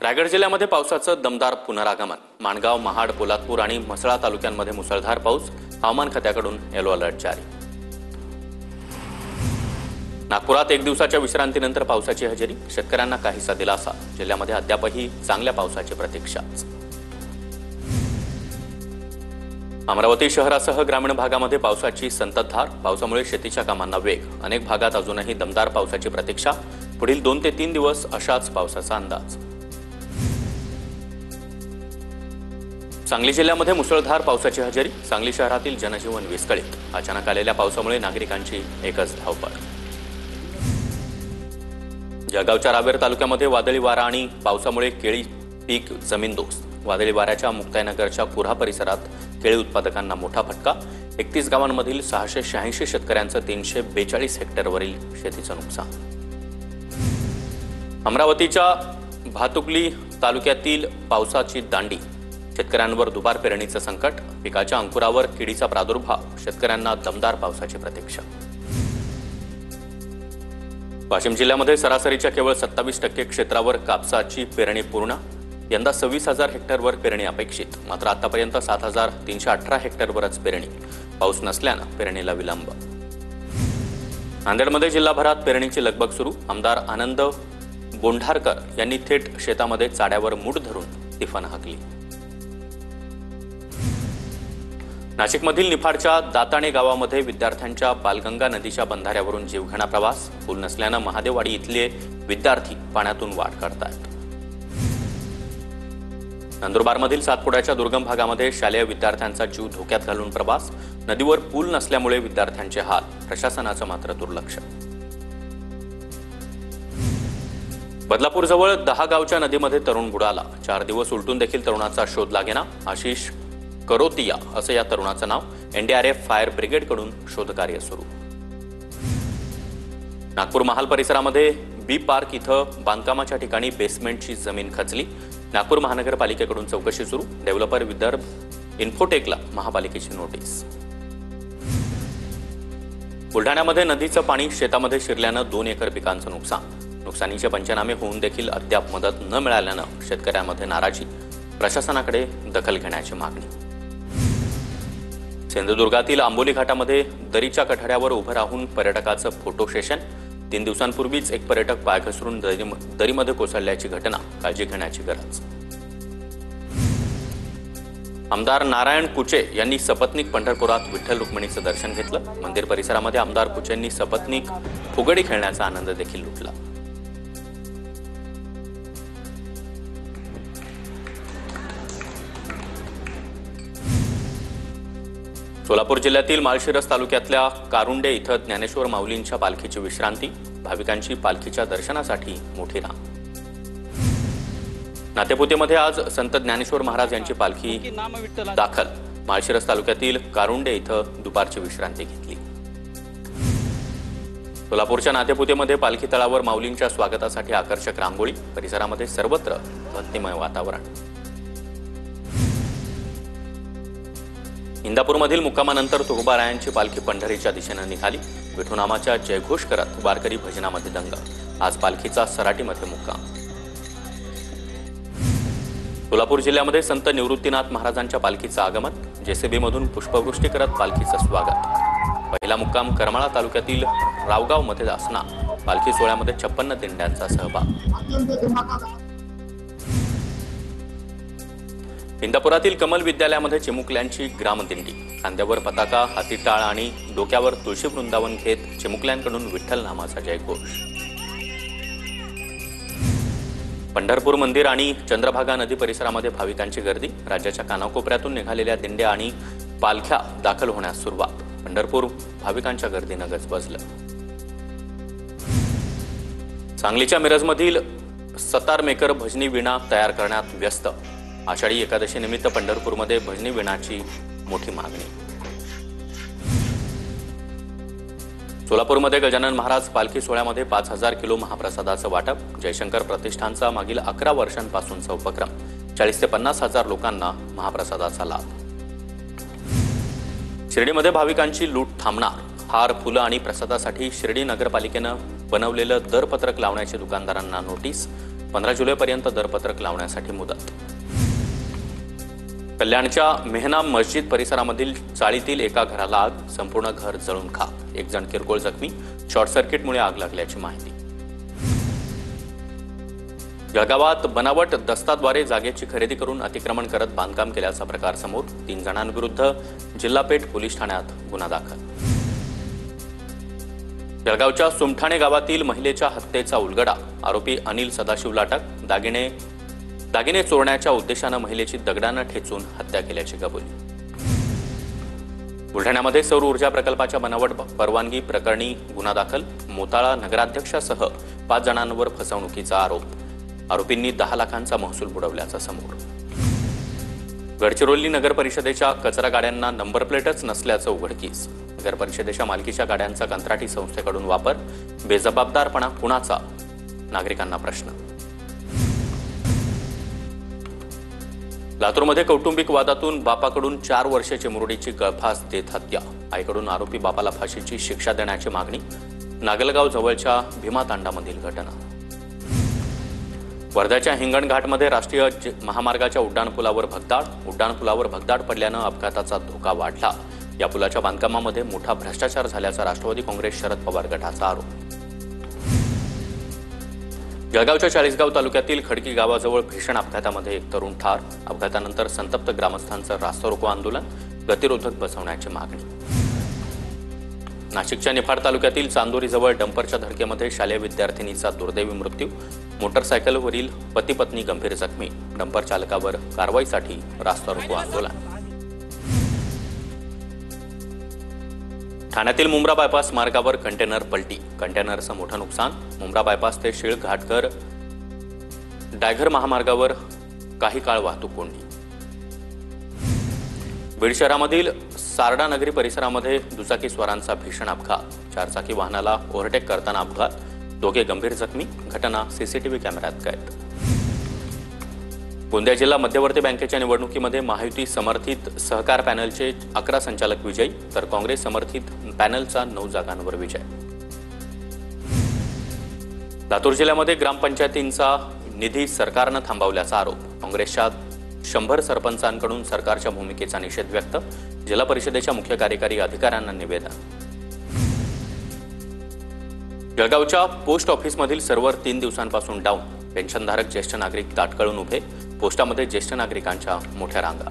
रायगड जिल्ह्यामध्ये पावसाचं दमदार पुनरागमन। माणगाव, महाड, पोलादपूर आणि म्हसळा तालुक्यांमध्ये मुसळधार पाऊस। हवामान खात्याकडून येलो अलर्ट जारी। नागपुरात एक दिवसाच्या विश्रांतीनंतर पावसाची हजेरी। शेतकऱ्यांना काहीसा दिलासा। जिल्ह्यामध्ये अद्यापही चांगल्या पावसाची प्रतीक्षा। अमरावती शहरासह ग्रामीण भागामध्ये पावसाची संततधार। पावसामुळे शेतीच्या कामांना वेग। अनेक भागात अजूनही दमदार पावसाची प्रतीक्षा। पुढील 2 ते 3 दिवस अशाच पावसाचा अंदाज। सांगली जिल्ह्यामध्ये मुसळधार पावसाची हजेरी। सांगली शहरातील जनजीवन विस्कळीत। अचानक आलेल्या पावसामुळे नागरिकांची एकच धावपळ। जळगावच्या रावेर तालुक्यामध्ये वादळी वारा आणि पावसामुळे केळी पीक जमीनदोस्त। वादळी वाऱ्याच्या मुक्ताईनगरच्या कुऱ्हा परिसरात केळी उत्पादकांना मोठा फटका। 31 गावांमधील 686 शेतकऱ्यांचं 342 हेक्टरवरील शेतीचं नुकसान। अमरावतीच्या भातुकली तालुक्यातील पावसाची दांडी। शेतकऱ्यांवर दुबार पेरणीचं संकट। पिकाच्या अंकुरावर किडीचा प्रादुर्भाव। शेतकऱ्यांना दमदार पावसाची प्रतीक्षा। वाशिम जिल्ह्यामध्ये सरासरीच्या केवळ 27% क्षेत्रावर कापसाची पेरणी पूर्ण। यंदा 26,000 हेक्टरवर पेरणी अपेक्षित। मात्र आतापर्यंत 7,318 हेक्टरवरच पेरणी। पाऊस नसल्यानं पेरणीला विलंब। नांदेडमध्ये जिल्हाभरात पेरणीची लगबग सुरू। आमदार आनंद बोंढारकर यांनी थेट शेतामध्ये चाड्यावर मूठ धरून तिफन हाकली। नाशिकमधील निफाडच्या दाताणे गावामध्ये विद्यार्थ्यांच्या बालगंगा नदीच्या बंधाऱ्यावरून जीवघेणा प्रवास। पूल नसल्यानं महादेववाडी इथले विद्यार्थी पाण्यातून वाट काढतायत। नंदुरबारमधील सातपुड्याच्या दुर्गम भागामध्ये शालेय विद्यार्थ्यांचा जीव धोक्यात घालून प्रवास। नदीवर पूल नसल्यामुळे विद्यार्थ्यांचे हाल। प्रशासनाचं मात्र दुर्लक्ष। बदलापूरजवळ 10 गावच्या नदीमध्ये तरुण बुडाला। 4 दिवस उलटून देखील तरुणाचा शोध लागेना। आशिष करोतिया असं या तरुणाचं नाव। एनडीआरएफ फायर ब्रिगेडकडून शोधकार्य सुरू। नागपूर महाल परिसरामध्ये बी पार्क इथं बांधकामाच्या ठिकाणी बेसमेंटची जमीन खचली। नागपूर महानगरपालिकेकडून चौकशी सुरू। डेव्हलपर विदर्भ इन्फोटेकला महापालिकेची नोटीस। बुलढाण्यामध्ये नदीचं पाणी शेतामध्ये शिरल्यानं 2 एकर पिकांचं नुकसान। नुकसानीचे पंचनामे होऊन देखील अद्याप मदत न मिळाल्यानं शेतकऱ्यांमध्ये नाराजी। प्रशासनाकडे दखल घेण्याची मागणी। सिंधुदुर्गातील आंबोली घाटामध्ये दरीच्या कठड्यावर उभं राहून पर्यटकाचं फोटो सेशन। 3 दिवसांपूर्वीच एक पर्यटक पाय घसरून दरीमध्ये कोसळल्याची घटना। काळजी घेण्याची गरज। आमदार नारायण कुचे यांनी सपत्नीक पंढरपुरात विठ्ठल रुक्मिणीचं दर्शन घेतलं। मंदिर परिसरामध्ये आमदार कुचेंनी सपत्नीक फुगडी खेळण्याचा आनंद देखील लुटला। सोलापूर जिल्ह्यातील माळशिरस तालुक्यातल्या कारुंडे इथं ज्ञानेश्वर माऊलींच्या पालखीची विश्रांती। भाविकांची पालखीच्या दर्शनासाठी मोठी रांग। नातेपुतेमध्ये आज संत ज्ञानेश्वर महाराज यांची पालखी दाखल। माळशिरस तालुक्यातील कारुंडे इथं दुपारची विश्रांती घेतली। सोलापूरच्या नातेपुतेमध्ये पालखी तळावर माऊलींच्या स्वागतासाठी आकर्षक रांगोळी। परिसरामध्ये सर्वत्र भक्तिमय वातावरण। इंदापूरमधील मुक्कामानंतर तुकोबारायांची पालखी पंढरीच्या दिशेने निघाली। विठुनामाच्या जयघोष करत वारकरी भजनामध्ये दंग। आज पालखीचा सराटीमध्ये मुक्काम। सोलापूर जिल्ह्यामध्ये संत निवृत्तीनाथ महाराजांच्या पालखीचं आगमन। जेसीबीमधून पुष्पवृष्टी करत पालखीचं स्वागत। पहिला मुक्काम करमाळा तालुक्यातील रावगावमध्ये असणार। पालखी सोहळ्यामध्ये 56 दिंड्यांचा सहभाग। इंदापुरातील कमल विद्यालयामध्ये चिमुकल्यांची ग्रामदिंडी। खांद्यावर पताका, हाती टाळ आणि डोक्यावर तुळशी वृंदावन घेत चिमुकल्यांकडून विठ्ठल नामाचा जयघोष। पंढरपूर मंदिर आणि चंद्रभागा नदी परिसरामध्ये भाविकांची गर्दी। राज्याच्या कानाकोपऱ्यातून निघालेल्या दिंड्या आणि पालख्या दाखल होण्यास सुरुवात। पंढरपूर भाविकांच्या गर्दीनं गजबजलं। सांगलीच्या मिरजमधील सतार मेकर भजनी वीणा तयार करण्यात व्यस्त। आषाढी एकादशी निमित्त पंढरपूरमध्ये भजनी वीणाची मोठी मागणी। सोलापूरमध्ये गजानन महाराज पालखी सोहळ्यामध्ये 5,000 किलो महाप्रसादाचं वाटप। जयशंकर प्रतिष्ठानचा मागील 11 वर्षांपासूनचा उपक्रम। 40 ते 50 हजार लोकांना महाप्रसादाचा लाभ। शिर्डीमध्ये भाविकांची लूट थांबणार। हार, फुलं आणि प्रसादासाठी शिर्डी नगरपालिकेनं बनवलेलं दरपत्रक लावण्याची दुकानदारांना नोटीस। 15 जुलैपर्यंत दरपत्रक लावण्यासाठी मुदत. कल्याणच्या मेहना मस्जिद परिसरामधील चाळीतील एका घराला आग, संपूर्ण घर जळून खाक. एक जण किरकोळ जखमी, शॉर्ट सर्किटमुळे आग लागल्याची माहिती. जळगावात बनावट दस्ताद्वारे जागेची खरेदी करून अतिक्रमण करत बांधकाम केल्याचा प्रकार समोर. 3 जणांविरुद्ध जिल्हा पेठ पोलीस ठाण्यात गुन्हा दाखल. जळगावच्या सुमठाणे गावातील महिलेच्या हत्येचा उलगडा. आरोपी अनिल सदाशिव लाटक दागिने चोरण्याच्या उद्देशानं महिलेची दगडानं ठेचून हत्या केल्याची कबुली. बुलढाण्यामध्ये सौर ऊर्जा प्रकल्पाच्या बनावट परवानगी प्रकरणी गुन्हा दाखल. मोताळा नगराध्यक्षासह 5 जणांवर फसवणुकीचा आरोप. आरोपींनी 10 लाखांचा महसूल बुडवल्याचा समोर. गडचिरोली नगर परिषदेच्या कचरा गाड्यांना नंबर प्लेटच नसल्याचं उघडकीस. नगर परिषदेच्या मालकीच्या गाड्यांचा कंत्राटी संस्थेकडून वापर. बेजबाबदारपणा कुणाचा? नागरिकांना प्रश्न. लातूरमध्ये कौटुंबिक वादातून बापाकडून 4 वर्षाची मुरडीची गळफास देत हत्या. आईकडून आरोपी बापाला फाशीची शिक्षा देण्याची मागणी. नागलगाव जवळच्या भीमा तांडामधील घटना. वर्ध्याच्या हिंगणघाटमध्ये राष्ट्रीय महामार्गाच्या उड्डाणपुलावर भगदाड पडल्यानं अपघाताचा धोका वाढला. या पुलाच्या बांधकामामध्ये मोठा भ्रष्टाचार झाल्याचा राष्ट्रवादी काँग्रेस शरद पवार गटाचा आरोप. जळगावच्या चाळीसगाव तालुक्यातील खडकी गावाजवळ भीषण अपघातामध्ये एक तरुण ठार. अपघातानंतर संतप्त ग्रामस्थांचं रास्ता रोको आंदोलन. गतिरोधक बसवण्याची मागणी. नाशिकच्या निफाड तालुक्यातील चांदोरीजवळ डंपरच्या धडकेमध्ये शालेय विद्यार्थिनीचा दुर्दैवी मृत्यू. मोटरसायकलवरील पती पत्नी गंभीर जखमी. डंपर चालकावर कारवाईसाठी रास्ता रोको आंदोलन. ठाण्यातील मुंब्रा बायपास मार्गावर कंटेनर पलटी. कंटेनरचं मोठं नुकसान. मुंब्रा बायपास ते शीळ घाटघर डायघर महामार्गावर काही काळ वाहतूक कोंडी. बीड शहरामधील सारडा नगरी परिसरामध्ये दुचाकीस्वारांचा भीषण अपघात. 4 चाकी वाहनाला ओव्हरटेक करताना अपघात. 2 गंभीर जखमी. घटना सीसीटीव्ही कॅमेऱ्यात कैद. गोंदिया जिल्हा मध्यवर्ती बँकेच्या निवडणुकीमध्ये महायुती समर्थित सहकार पॅनलचे 11 संचालक विजयी, तर काँग्रेस समर्थित पॅनलचा 9 जागांवर विजय. लातूर जिल्ह्यामध्ये ग्रामपंचायतींचा निधी सरकारनं थांबवल्याचा आरोप. काँग्रेसच्या 100 सरपंचांकडून सरकारच्या भूमिकेचा निषेध व्यक्त. जिल्हा परिषदेच्या मुख्य कार्यकारी अधिकाऱ्यांना निवेदन. जळगावच्या पोस्ट ऑफिसमधील सर्व्हर 3 दिवसांपासून डाऊन. पेन्शनधारक ज्येष्ठ नागरिक ताटकळून उभे. पोस्टामध्ये ज्येष्ठ नागरिकांच्या मोठ्या रांगा.